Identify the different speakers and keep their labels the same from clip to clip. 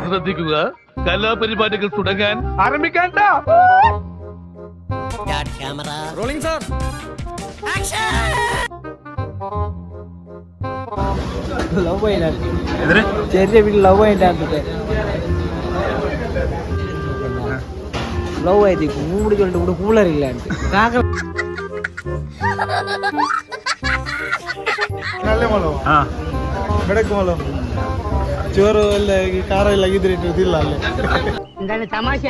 Speaker 1: ശ്രദ്ധിക്കുക, കലാപരിപാടികൾ തുടങ്ങാൻ ആരംഭിക്കാൻ.
Speaker 2: Rolling sir.
Speaker 3: ലവ് ചെറിയ വീട്ടിൽ ലവ് ലവ് ആയിട്ട് മൂടി ചൊല്ലിട്ട് ഇവിടെ കൂളറില്ലാണ്ട്
Speaker 4: ചോറ് അല്ല കാറല്ല ഇതിലിട്ട് ഇതില്ല അല്ലേ
Speaker 3: എന്താണ് തമാശ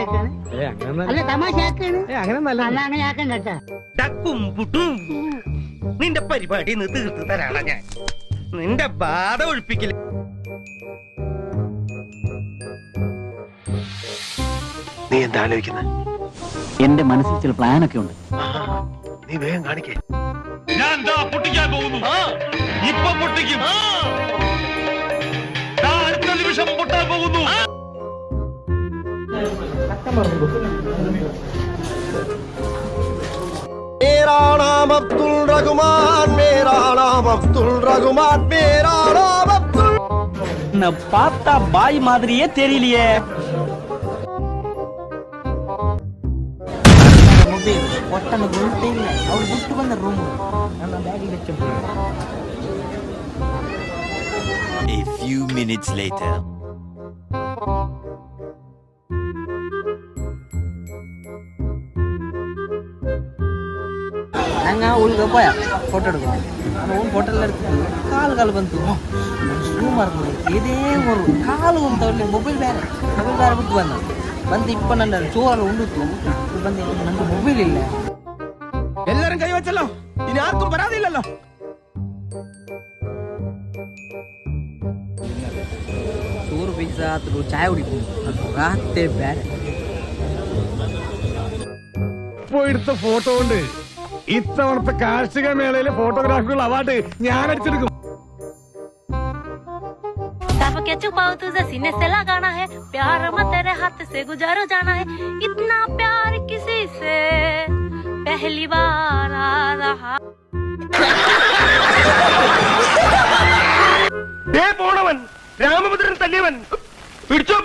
Speaker 2: നിന്റെ പരിപാടി തീർത്ത് തരാണ ഞാൻ. നിന്റെ ബാധ ഒഴിപ്പിക്കില്ല.
Speaker 5: നീ എന്താ ആലോചിക്കുന്നത്?
Speaker 6: എന്റെ മനസ്സിൽ ചില പ്ലാനൊക്കെ ഉണ്ട്.
Speaker 5: നീ വേഗം കാണിക്കേ.
Speaker 1: ഞാൻ പൊട്ടിക്കാൻ പോകുന്നു. ഇപ്പൊ പൊട്ടിക്കും. അടുത്ത നിമിഷം പൊട്ടാൻ പോകുന്നു.
Speaker 2: मेरा नाम अब्दुल रहमान, मेरा नाम अब्दुल रहमान, मेरा नाम अब्दुल.
Speaker 6: பார்த்தா பாய் மாதிரியே தெரியலையே.
Speaker 3: ಮೊಬೈಲ್ ಒಟ್ಟನ್ನು ಗೊತ್ತೇ ಇಲ್ಲ. ಅವ್ರು ಬಿಟ್ಟು ಬಂದ ರೂಮ್ ನನ್ನ ಬ್ಯಾಗಿಗೆ ಹಚ್ಚ.
Speaker 7: A few minutes later.
Speaker 3: ಹಂಗ ಉಳ್ಗ ಹೋಯ ಫೋಟೋ எடுக்கும். அவன் ஃபோட்டோல எடுத்து கால் ಬಂತು. ಝೂಮ್ ಮಾಡ್ಕೊಂಡು ಇದೇ ಒಂದು ಕಾಲು ಅಂತ ಒಳ್ಳೆ ಮೊಬೈಲ್ ಬೇರೆ ಬಿಟ್ಟು ಬಂದು ಇಪ್ಪ ನನ್ನ ಚೋರು ಉಂಡಿತ್ತು ಬಂದು ನಂಗೆ ಮೊಬೈಲ್ ಇಲ್ಲ.
Speaker 2: എല്ലാരും കൈവച്ചല്ലോ. ഇനി ആർക്കും പരാതിയില്ലല്ലോ.
Speaker 3: ചോറ് പിസ്സ ಅಥವಾ ചായ കുടിക്കും. അത് രാത്രി ಬೇರೆ.
Speaker 4: ഇപ്പൊ എടുത്ത ഫോട്ടോ കൊണ്ട് ഇത്തവണത്തെ കാർഷിക മേളയിലെ ഫോട്ടോഗ്രാഫികൾ അവാർഡ് ഞാൻ അടിച്ചെടുക്കും.
Speaker 8: क्या छुपाओ तुझे सीने से लगाना है, प्यार मत तेरे हाथ से गुजारो जाना है, इतना प्यार किसी से पहली बार आ रहा.
Speaker 2: പോണവൻ രാമഭദ്രൻ തല്ലിയവൻ പിടിച്ചോ